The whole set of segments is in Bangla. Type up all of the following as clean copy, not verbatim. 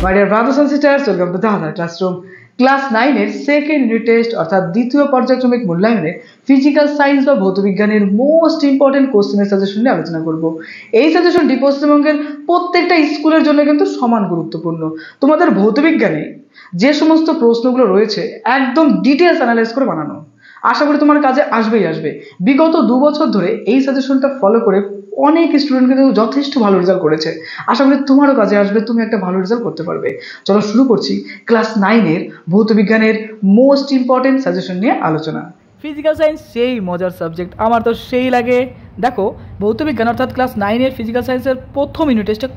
My dear brothers and sisters, welcome to the other classroom. Class 9 এর সেকেন্ড ইউনিট টেস্ট অর্থাৎ দ্বিতীয় পর্যায়ক্রমিক মূল্যায়নে ফিজিক্যাল সায়েন্স বা ভৌতবিজ্ঞানের মোস্ট ইম্পর্টেন্ট কোশ্চেনের সাজেশন নিয়ে আলোচনা করব। এই সাজেশনটি পশ্চিমবঙ্গের প্রত্যেকটা স্কুলের জন্য কিন্তু সমান গুরুত্বপূর্ণ। তোমাদের ভৌতবিজ্ঞানে যে সমস্ত প্রশ্নগুলো রয়েছে একদম ডিটেলস অ্যানালাইজ করে বানানো, আশা করি তোমার কাজে আসবে। বিগত 2 বছর ধরে এই সাজেশনটা ফলো করে অনেক স্টুডেন্ট কিন্তু যথেষ্ট ভালো রেজাল্ট করেছে। আশা করি তোমারও কাজে আসবে, তুমি একটা ভালো রেজাল্ট করতে পারবে। চলো শুরু করছি ক্লাস 9 এর ভৌতবিজ্ঞানের মোস্ট ইম্পর্টেন্ট সাজেশন নিয়ে আলোচনা। ফিজিক্যাল সায়েন্স সেই মজার সাবজেক্ট, আমার তো সেই লাগে। দেখো ভৌতবিজ্ঞান অর্থাৎ ক্লাস 9 এর ফিজিক্যাল সায়েন্সের প্রথম ইউনিট টেস্টে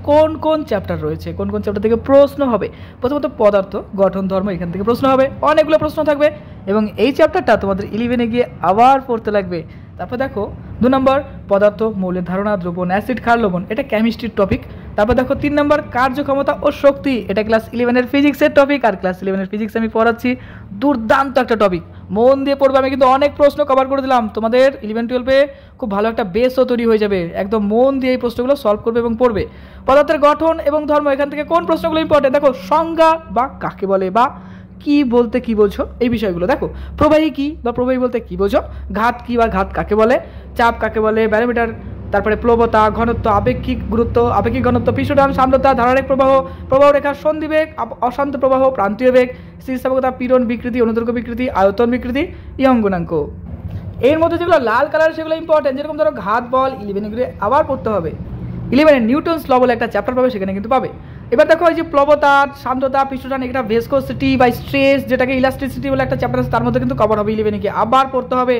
কোন চ্যাপ্টার রয়েছে, কোন চ্যাপ্টার থেকে প্রশ্ন হবে। প্রথমত পদার্থ, গঠন, ধর্ম, এখান থেকে প্রশ্ন হবে, অনেকগুলো প্রশ্ন থাকবে এবং এই চ্যাপ্টারটা তোমাদের 11-এ গিয়ে আবার পড়তে লাগবে। তারপর দেখো 2 নম্বর পদার্থ, মৌলের ধারণা, দ্রবণ, অ্যাসিড, ক্ষার, লবণ, এটা কেমিস্ট্রির টপিক। তারপর দেখো 3 নম্বর কার্যক্ষমতা ও শক্তি, এটা ক্লাস 11-এর ফিজিক্সের টপিক। আর ক্লাস 11-এর ফিজিক্স আমি পড়াচ্ছি, দুর্দান্ত একটা টপিক, মন দিয়ে পড়বে। আমি কিন্তু অনেক প্রশ্ন কভার করে দিলাম, তোমাদের 11-12-এ খুব ভালো একটা বেসও তৈরি হয়ে যাবে। একদম মন দিয়ে এই প্রশ্নগুলো সলভ করবে এবং পড়বে। পদার্থের গঠন এবং ধর্ম, এখান থেকে কোন প্রশ্নগুলো ইম্পর্টেন্ট, দেখো সংজ্ঞা বা কাকে বলে বা কি বলতে কি বোঝো, এই বিষয়গুলো দেখো। প্রবাহী কি বা প্রবাহী বলতে কি বোঝো, ঘাত কি বা ঘাত কাকে বলে, চাপ কাকে বলে, ব্যারোমিটার, তারপরে প্লবতা, ঘনত্ব, আপেক্ষিক গুরুত্ব, আপেক্ষিক ঘনত্ব, পৃষ্ঠটান, সান্দ্রতা, ধারারেখ প্রবাহ রেখা, সন্ধিবেগ, অশান্ত প্রবাহ, প্রান্তীয় বেগ, স্থিতিস্থাপকতা, পীড়ন বিকৃতি, অনুদৈর্ঘ্য বিকৃতি, আয়তন বিকৃতি, ইয়ং গুণাঙ্ক। এর মধ্যে যেগুলো লাল কালার সেগুলো ইম্পর্টেন্ট, যেরকম ধরো ঘাত বল 11-এ আবার পড়তে হবে। 11-এ নিউটনস ল বলে একটা চ্যাপ্টার পাবে, সেখানে কিন্তু পাবে। এবার দেখো এই যে প্লবতা, সান্দ্রতা, পৃষ্ঠটান, এটা ভেসকোসিটি বা স্ট্রেস, যেটাকে ইলাস্টিসিটি বলে একটা চ্যাপ্টার আছে, তার মধ্যে কিন্তু কভার হবে 11-এ গিয়ে আবার পড়তে হবে।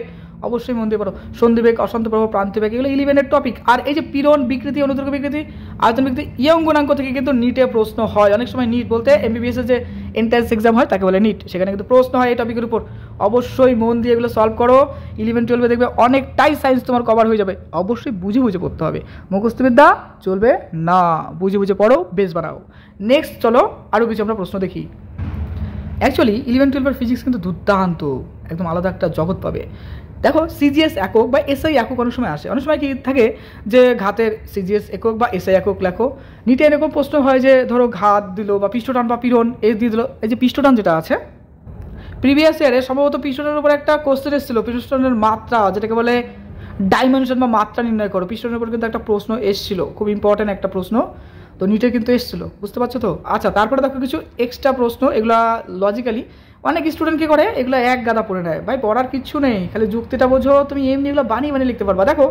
অবশ্যই মন দিয়ে পড়ো। সন্ধিবেগ, অশান্ত প্রবাহ, প্রান্তীয় বেগ, এগুলো 11-এর টপিক। আর এই যে পীড়ন বিকৃতি, অনুদৈর্ঘ্য বিকৃতি, আয়তন বিকৃতি, ইয়ং গুণাঙ্ক থেকে কিন্তু নিটে প্রশ্ন হয়। অনেক সময় নিট বলতে MBBS এর যে এন্ট্রান্স এক্সাম হয় তাকে বলে নিট, সেখানে কিন্তু প্রশ্ন হয় এই টপিকের উপর। অবশ্যই মন দিয়ে এগুলো সলভ করো। 11-12-এ দেখবে অনেকটাই সায়েন্স তোমার কভার হয়ে যাবে। অবশ্যই বুঝে পড়তে হবে, মুখস্থবিদ্যা চলবে না, বুঝে পড়ো, বেশ বানাও। নেক্সট চলো আরও কিছু আমরা প্রশ্ন দেখি। অ্যাকচুয়ালি 11-12-এর ফিজিক্স কিন্তু দুর্দান্ত, একদম আলাদা একটা জগৎ পাবে। দেখো সিজিএস একক বা এসআই একক অনেক সময় আসে, অনেক সময় কি থাকে যে ঘাতের সিজিএস একক বা এসআই একক লেখো। নিটে এরকম প্রশ্ন হয় যে ধরো ঘাত দিল বা পৃষ্ঠটান বা পীড়ন এই দিয়ে দিল। এই যে পৃষ্ঠটান যেটা আছে, প্রিভিয়াস ইয়ারে সম্ভবত পৃষ্ঠটানের উপর একটা কোশ্চেন এসেছিল, পৃষ্ঠটানের মাত্রা, যেটাকে বলে ডাইমেনশন বা মাত্রা নির্ণয় করো। পৃষ্ঠটানের উপর কিন্তু একটা প্রশ্ন এসেছিল, খুব ইম্পর্টেন্ট একটা প্রশ্ন, তো নিটে কিন্তু এসেছিলো, বুঝতে পারছো তো। আচ্ছা তারপরে দেখো কিছু এক্সট্রা প্রশ্ন, এগুলা লজিক্যালি অনেক স্টুডেন্ট কি করে, এগুলো এক গাদা পড়ে নেয়। ভাই পড়ার কিচ্ছু নেই, খালি যুক্তিটা বোঝো, তুমি এমনি এগুলো বানিয়ে লিখতে পারবা। দেখো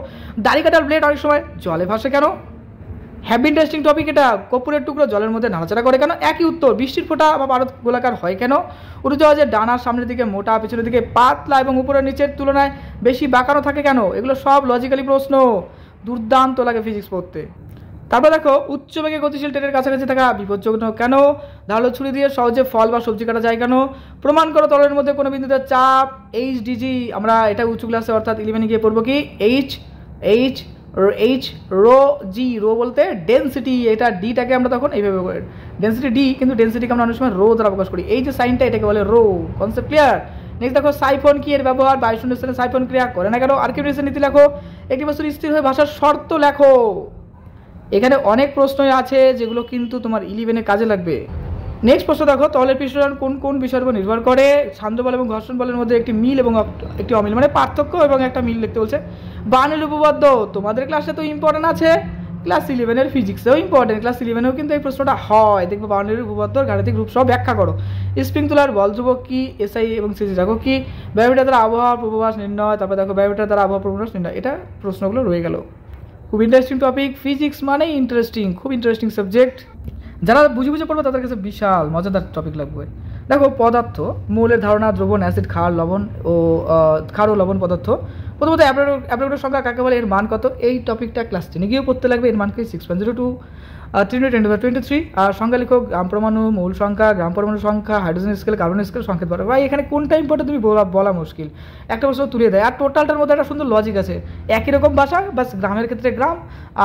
দাড়ি কাটার ব্লেড অনেক সময় জলে ভাসে কেন, হ্যাভ ইন্টারেস্টিং টপিক এটা। কর্পূরের টুকরো জলের মধ্যে নাড়াচাড়া করে কেন, একই উত্তর। বৃষ্টির ফোঁটা বা পারদ গোলাকার হয় কেন, উড়োজাহাজের ডানার সামনের দিকে মোটা, পিছনের দিকে পাতলা এবং উপরের নিচের তুলনায় বেশি বাঁকানো থাকে কেন, এগুলো সব লজিক্যালি প্রশ্ন, দুর্দান্ত লাগে ফিজিক্স পড়তে। তারপর দেখো উচ্চ বেগে গতিশীল ট্রেনের কাছাকাছি থাকা বিপজ্জনক কেন, ধারালো ছুরি দিয়ে সহজে ফল বা সবজি কাটা যায় কেন, প্রমাণ করো তলের মধ্যে কোনো বিন্দুতে চাপ HDG। আমরা এটা উঁচু ক্লাসে অর্থাৎ 11-এ গিয়ে পড়বো কি H রো জি, রো বলতে ডেন্সিটি, এটা ডিটাকে আমরা তখন এইভাবে ডেন্সিটি ডি, কিন্তু ডেন্সিটিকে আমরা অনেক সময় রো দ্বারা প্রকাশ করি। এই যে সাইনটা এটাকে বলে রো, কনসেপ্ট ক্লিয়ার। নেক্সট দেখো সাইফন কি, এর ব্যবহার, বায়ুশূন্য স্থানে সাইফন ক্রিয়া করে না কেন, আর্কিমিডিসের নীতি লেখো, একটি বস্তুর স্থির হয়ে ভাষার শর্ত লেখো। এখানে অনেক প্রশ্নই আছে যেগুলো কিন্তু তোমার 11-এ কাজে লাগবে। নেক্সট প্রশ্ন দেখো, তলের পৃষ্ঠটান কোন বিষয়ের উপর নির্ভর করে, সান্দ্র বল এবং ঘর্ষণ বলের মধ্যে একটি মিল এবং একটি অমিল, মানে পার্থক্য এবং একটা মিল লিখতে বলছে। বার্নৌলির উপপাদ্য তোমাদের ক্লাসে তো ইম্পর্টেন্ট আছে, ক্লাস 11-এর ফিজিক্সেও ইম্পর্টেন্ট, ক্লাস 11-এও কিন্তু এই প্রশ্নটা হয়। দেখবো বার্নৌলির উপপাদ্য, গাণিতিক রূপ সব ব্যাখ্যা করো। স্প্রিং তুলার বল ধ্রুবক কি, এসআই এবং সিজি রাখো কি, ব্যারোমিটার দ্বারা আবহাওয়ার পূর্বাভাস নির্ণয়, তারপর দেখো ব্যারোমিটার দ্বারা আবহাওয়ার পূর্বাভাস নির্ণয়। এটা প্রশ্নগুলো রয়ে গেল। খুব ইন্টারেস্টিং টপিক, ফিজিক্স মানেই ইন্টারেস্টিং, খুব ইন্টারেস্টিং সাবজেক্ট। যারা বুঝে পড়বে তাদের কাছে বিশাল মজাদার টপিক লাগবে। দেখো পদার্থ, মৌলের ধারণা, দ্রবণ, অ্যাসিড, ক্ষার ও লবণ পদার্থ। প্রথমত অ্যাভোগাড্রোর সংখ্যা কাকে বলে, এর মান কত, এই টপিকটা ক্লাস 10-এ গিয়েও পড়তে লাগবে। এর মান কি 6.02 3×10⁻23। আর সংখ্যা লিখো, গ্রাম পরমাণু, মৌল সংখ্যা, গ্রাম পরমাণু সংখ্যা, হাইড্রোজেন স্কেল, কার্বন স্কেল, সংকেত বলো। ভাই এখানে কোনটা ইম্পর্টেন্ট তুমি বলা মুশকিল, একটা প্রশ্ন তুলে দেয়। আর টোটালটার মধ্যে একটা সুন্দর লজিক আছে, একই রকম ভাষা, বাস গ্রামের ক্ষেত্রে গ্রাম,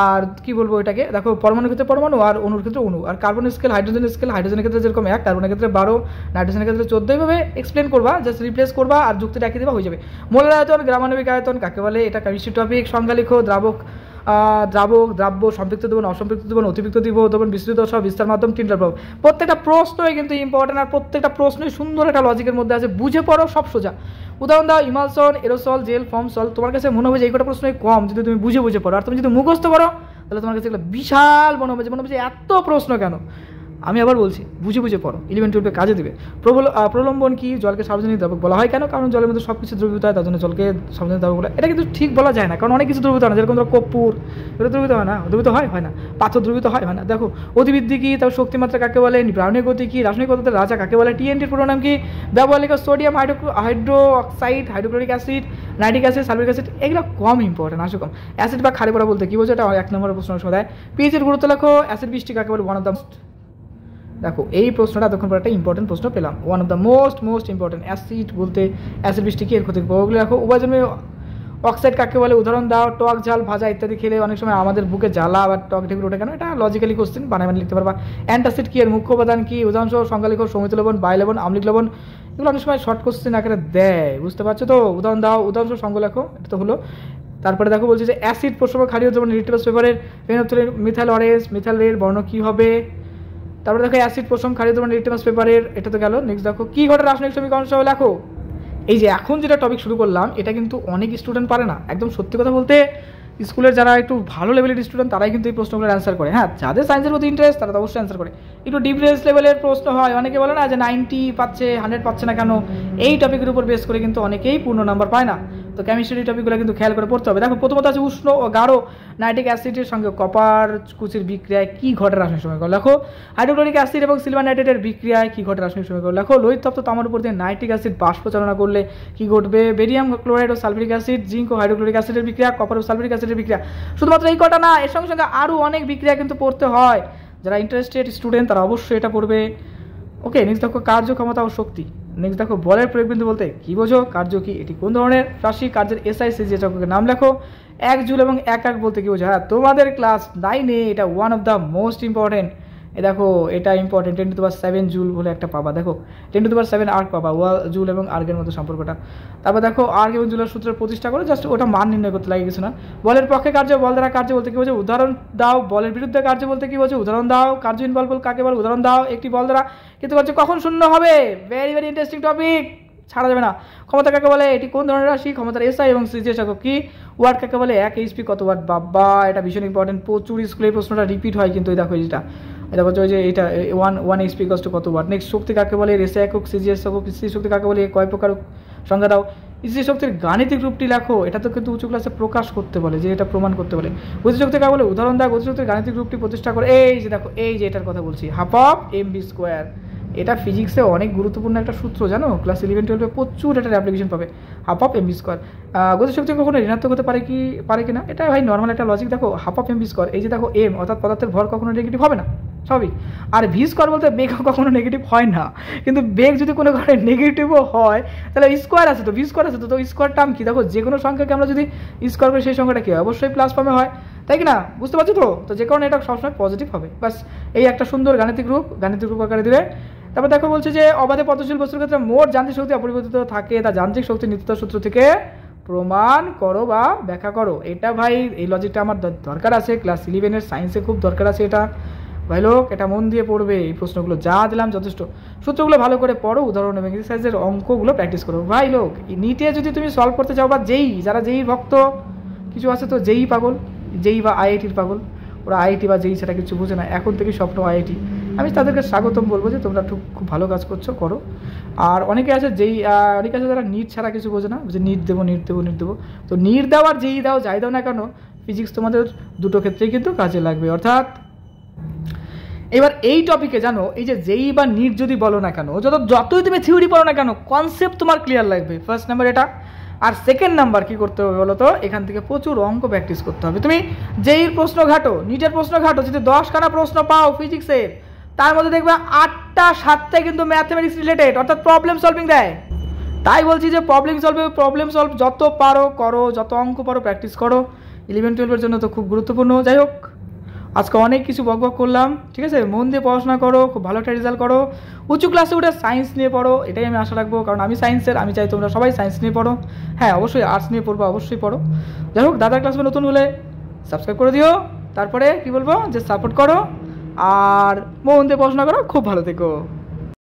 আর কি বলবো এটাকে, দেখো পরমাণুর ক্ষেত্রে পরমাণু আর অণুর ক্ষেত্রে অণু। আর কার্বন স্কেল, হাইড্রোজেনের ক্ষেত্রে যেরকম 1, কার্বনের ক্ষেত্রে 12, নাইট্রোজেনের ক্ষেত্রে 14, এইভাবে এক্সপ্লেন করবা, জাস্ট রিপ্লেস করবা আর যুক্তি রাখিয়ে দেবা, হয়ে যাবে। মোলের আয়তন, গ্রামাণবিক আয়তন কাকে বলে, এটা কেমিস্ট্রি টপিক। সংজ্ঞা লিখো, দ্রাবক দ্রাবক, দ্রাব্য, সম্পৃক্ত দ্রবণ, অসম্পৃক্ত দ্রবণ, অতিরিক্ত দ্রবণ, বিস্তৃত সহ বিস্তার মাধ্যম, তিনটার প্রভাব। প্রত্যেকটা প্রশ্নই কিন্তু ইম্পর্টেন্ট, আর প্রত্যেকটা প্রশ্নই সুন্দর একটা লজিকের মধ্যে আছে, বুঝে পড়ো, সব সোজা। উদাহরণ দাও, ইমালশন, এরোসল, জেল, ফর্ম, সল। তোমার কাছে মনে হবে যে এই কটা প্রশ্নই কম যদি তুমি বুঝে পড়ো, আর তুমি যদি মুখস্থ করো তাহলে তোমার কাছে এগুলো বিশাল মনে হবে যে এত প্রশ্ন কেন। আমি আবার বলছি, বুঝে পড়ো, 11-12 কাজে দেবে। প্রলম্বন কি? জলকে সার্বজনীন দ্রাবক বলা হয় কেন? কারণ জলের মধ্যে সব কিছু দ্রবীভূত হয়, তার জন্য জলকে সার্বজনীন দ্রাবক বলা হয়। এটা কিন্তু ঠিক বলা যায় না, কারণ অনেক কিছু দ্রবীভূত হয় না, যেরকম ধরো কর্পূর, এটা দ্রবীভূত হয় না, দ্রবীভূত হয় না, পাথর দ্রবীভূত হয় না। দেখো, অতিবৃদ্ধি কি? তার শক্তিমাত্রা কাকে বলে? ব্রাউনের গতি কি? রাসায়নিক পদার্থের রাজা কাকে বলে? টিএনটির পুরো নাম কি? ব্যবহারিক sodium hydroxide, hydrochloric acid, nitric acid, সালফিক acid. এগুলো কম ইম্পর্টেন্ট, আসলে কম। অ্যাসিড বা ক্ষারে পড়া বলতে কি বোঝো? এটা 1 নম্বরের প্রশ্ন সময় দেয়। পিএইচের গুরুত্ব লেখো। অ্যাসিড বৃষ্টি কাকে বলে? ওয়ান অফ দ্য, দেখো এই প্রশ্নটা এতক্ষণ পর একটা ইম্পর্টেন্ট প্রশ্ন পেলাম, one of the most important. Acid বলতে অ্যাসিড বৃষ্টি কি, এর ক্ষতির প্রভাবগুলো দেখো। উভয়জন্মে অক্সাইড কাকে বলে? উদাহরণ দাও। টক, ঝাল, ভাজা ইত্যাদি খেলে অনেক সময় আমাদের বুকে জ্বালা বা টক ঢেকুর ওঠে কেন? এটা লজিক্যালি কোশ্চেন, বানায় লিখতে পারবা। অ্যান্টাসিড কি, এর মুখ্য উপাদান কি? উদাহরণসহ সংজ্ঞা লিখো। সমিত লবণ, বাই লবণ, আম্লিক লবণ। এগুলো অনেক সময় শর্ট কোশ্চেন আকারে দেয়, বুঝতে পারছো তো? উদাহরণ দাও, উদাহরণসহ সংজ্ঞা লেখো, এটা তো হলো। তারপরে দেখো বলছে যে অ্যাসিড প্রসব ক্ষারীয় দ্রবণ লিটমাস পেপারের ফেনফথলিন মিথাইল অরেঞ্জ, মিথাইল রের বর্ণ কি হবে? তারপরে দেখো অ্যাসিড প্রসম ক্ষারীয় দ্রবণ লিটমাস পেপারের, এটা তো গেল। নেক্সট দেখো কি ঘটে রাসায়নিক সমীকরণ সহ লেখো। এই যে এখন যেটা টপিক শুরু করলাম, এটা কিন্তু অনেক স্টুডেন্ট পারে না। একদম সত্যি কথা বলতে, স্কুলের যারা একটু ভালো লেভেলের স্টুডেন্ট তারাই কিন্তু এই প্রশ্নগুলোর অ্যান্সার করে। হ্যাঁ, যাদের সায়েন্সের প্রতি ইন্টারেস্ট তারা তো অবশ্যই অ্যান্সার করে। একটু ডিপ রেঞ্জ লেভেলের প্রশ্ন হয়, অনেকে বলে না যে 90 পাচ্ছে, 100 পাচ্ছে না কেন? এই টপিকের উপর বেস করে কিন্তু অনেকেই পূর্ণ নাম্বার পায় না। তো কেমিস্ট্রি টপিকগুলো কিন্তু খেয়াল করে পড়তে হবে। দেখো, প্রথমত আছে উষ্ণ ও গাঢ় নাইট্রিক অ্যাসিডের সঙ্গে কপার কুচির বিক্রিয়ায় কি ঘটে রাসায়নিক সমীকরণ লেখো। হাইড্রোক্লোরিক অ্যাসিড এবং সিলভার নাইট্রেটের বিক্রিয়ায় কি ঘটে রাসায়নিক সমীকরণ লেখো। লোহিত তপ্ত তামার উপর দিয়ে নাইট্রিক অ্যাসিড বাষ্প চালনা করলে কি ঘটবে। বেরিয়াম ক্লোরাইড ও সালফিক অ্যাসিড, জিঙ্ক ও হাইড্রোক্লোরিক অ্যাসিডের বিক্রিয়া, কপার ও সালফিক অ্যাসিডের বিক্রিয়া। শুধুমাত্র এই কটা না, এর সঙ্গে সঙ্গে আরও অনেক বিক্রিয়া কিন্তু পড়তে হয়। যারা ইন্টারেস্টেড স্টুডেন্ট তারা অবশ্যই এটা পড়বে। ওকে, নেক্সট দেখো কার্যক্ষমতা ও শক্তি। নেক্সট দেখো বলের প্রয়োগবিন্দু বলতে কি বোঝো, কার্য কি, এটি কোন ধরনের রাশি, কার্যের এসআই সিজি চক্রের নাম লেখো। 1 জুল এবং 1 বলতে কি বোঝো। হ্যাঁ, তোমাদের ক্লাস 9-এ এটা one of the most important. এ দেখো, এটা ইম্পর্টেন্ট। 10⁻7 জুল বলে একটা পাবা, দেখো 10⁻7 আর্ক পাবা, জুল এবং আর্গের মধ্যে সম্পর্কটা। তারপর দেখো আর্ক এবং জুলের সূত্রের প্রতিষ্ঠা করে জাস্ট ওটা মান নির্ণয় করতে লাগে, কিছু না। বলের পক্ষে কার্য, বল দ্বারা কার্য বলতে কি বোঝো। উদাহরণ দাও। বলের বিরুদ্ধে কার্য বলতে কি বোঝো। উদাহরণ দাও। কার্যহীন বল কাকে বল। উদাহরণ দাও। একটি বল দ্বারা কিন্তু কার্য কখন শূন্য হবে। ভেরি ভেরি ইন্টারেস্টিং টপিক, ছাড়া যাবে না। ক্ষমতা কাকে বলে, এটি কোন ধরনের রাশি। ক্ষমতার এসআই এবং সিজি একক কি। ওয়াট কাকে বলে, 1 এইচপি কত ওয়াট। বাবা, এটা ভীষণ ইম্পর্টেন্ট, প্রচুর স্কুলে প্রশ্নটা রিপিট হয় কিন্তু। এই দেখো এটা, এটা বলছে যে এটা 1 এইচপি কষ্ট কত ওয়াট। নেক্সট শক্তি কাকে বলে, এসআই একক, সিজি একক। স্থির শক্তি কাকে বলে, কয় প্রকার সংজ্ঞা দাও। স্থির শক্তির গাণিতিক রূপটি লেখো। এটা তো কিন্তু উঁচু ক্লাসে প্রকাশ করতে বলে, যে এটা প্রমাণ করতে বলে। গতিশক্তি কাকে বলে, উদাহরণ দাও। গতিশক্তির গাণিতিক রূপটি প্রতিষ্ঠা করে, এই যে দেখো, এই যে এটার কথা বলছি, হাফ অফ mv²। এটা ফিজিক্সে অনেক গুরুত্বপূর্ণ একটা সূত্র, জানো? ক্লাস 11-12 প্রচুর এটার অ্যাপ্লিকেশন পাবে। Half of mv²। গতিশক্তি কখনো ঋণাত্মক হতে পারে কি না, এটা ভাই নর্মাল একটা লজিক। দেখো হাফ অফ mv², এই যে দেখো এম অর্থাৎ পদার্থের ভর কখনো নেগেটিভ হবে না, স্বাভাবিক। আর v² বলতে বেগ কখনো নেগেটিভ হয় না, কিন্তু বেগ যদি কোনো কারণে নেগেটিভও হয় তাহলে স্কোয়ার আছে তো, v² আছে তো। তো স্কোয়ার টার্ম কি, দেখো যে কোনো সংখ্যাকে আমরা যদি স্কোয়ার করি সেই সংখ্যাটা কি হয়, অবশ্যই প্লাস ফর্মে হয়, তাই কি না? বুঝতে পারছো তো? তো যে কারণে এটা সবসময় পজিটিভ হবে। বাস, এই একটা সুন্দর গাণিতিক রূপ আকারে দিবে। তারপর দেখো বলছে যে অবাধে পথশীল বস্তুর ক্ষেত্রে মোট যান্ত্রিক শক্তি অপরিবর্তিত থাকে, তা যান্ত্রিক শক্তি নিত্যতার সূত্র থেকে প্রমাণ করো বা ব্যাখ্যা করো। এটা ভাই, এই লজিকটা আমার দরকার আছে, ক্লাস 11-এর সায়েন্সে খুব দরকার আছে এটা। ভাই লোক, এটা মন দিয়ে পড়বে। এই প্রশ্নগুলো যা দিলাম যথেষ্ট, সূত্রগুলো ভালো করে পড়ো, উদাহরণ এবং এক্সারসাইজের অঙ্কগুলো প্র্যাকটিস করো। ভাই লোক, নিটে যদি তুমি সলভ করতে চাও, বা যারা যেই ভক্ত কিছু আছে তো, যেই পাগল, যেই বা আইআইটির পাগল, ওরা আইআইটি বা যেই সেটা কিছু বুঝে না, এখন থেকে স্বপ্ন আইআইটি। আমি তাদেরকে স্বাগতম বলবো যে তোমরা খুব ভালো কাজ করো। আর অনেকে আছে অনেকে আছে যারা নিট ছাড়া কিছু বোঝে না, যে নিট দেবো। তো নিট দাও আর যেই দাও, যাই দাও না কেন, ফিজিক্স তোমাদের দুটো ক্ষেত্রেই কিন্তু কাজে লাগবে। অর্থাৎ এবার এই টপিকে জানো, এই যে যেই বা নিট যদি বলো না কেন, যতই তুমি থিওরি পড়ো না কেন, কনসেপ্ট তোমার ক্লিয়ার লাগবে, ফার্স্ট নাম্বার এটা। আর সেকেন্ড নাম্বার কি করতে হবে বলো তো, এখান থেকে প্রচুর অঙ্ক প্র্যাকটিস করতে হবে। তুমি যেই প্রশ্ন ঘাটো, নিটের প্রশ্ন ঘাটো, যদি 10খানা প্রশ্ন পাও ফিজিক্সের, তার মধ্যে দেখবে 8টা 7টাই কিন্তু ম্যাথমেটিক্স রিলেটেড, অর্থাৎ প্রবলেম সলভিং দেয়। তাই বলছি যে প্রবলেম সলভ যত পারো করো, যত অঙ্ক পারো প্র্যাকটিস করো। 11-12-এর জন্য তো খুব গুরুত্বপূর্ণ। যাই হোক, আজকে অনেক কিছু বক করলাম, ঠিক আছে? মন দিয়ে পড়াশোনা করো, খুব ভালো একটা রেজাল্ট করো, উঁচু ক্লাসে উঠে সায়েন্স নিয়ে পড়ো, এটাই আমি আশা রাখবো। কারণ আমি সায়েন্সের, আমি চাই তোমরা সবাই সায়েন্স নিয়ে পড়ো। হ্যাঁ, অবশ্যই আর্টস নিয়ে পড়বো, অবশ্যই পড়ো। যাই হোক, দাদার ক্লাসে নতুন হলে সাবস্ক্রাইব করে দিও। তারপরে কি বলবো, যে সাপোর্ট করো আর মন দিয়ে পড়াশোনা করো, খুব ভালো থেকো।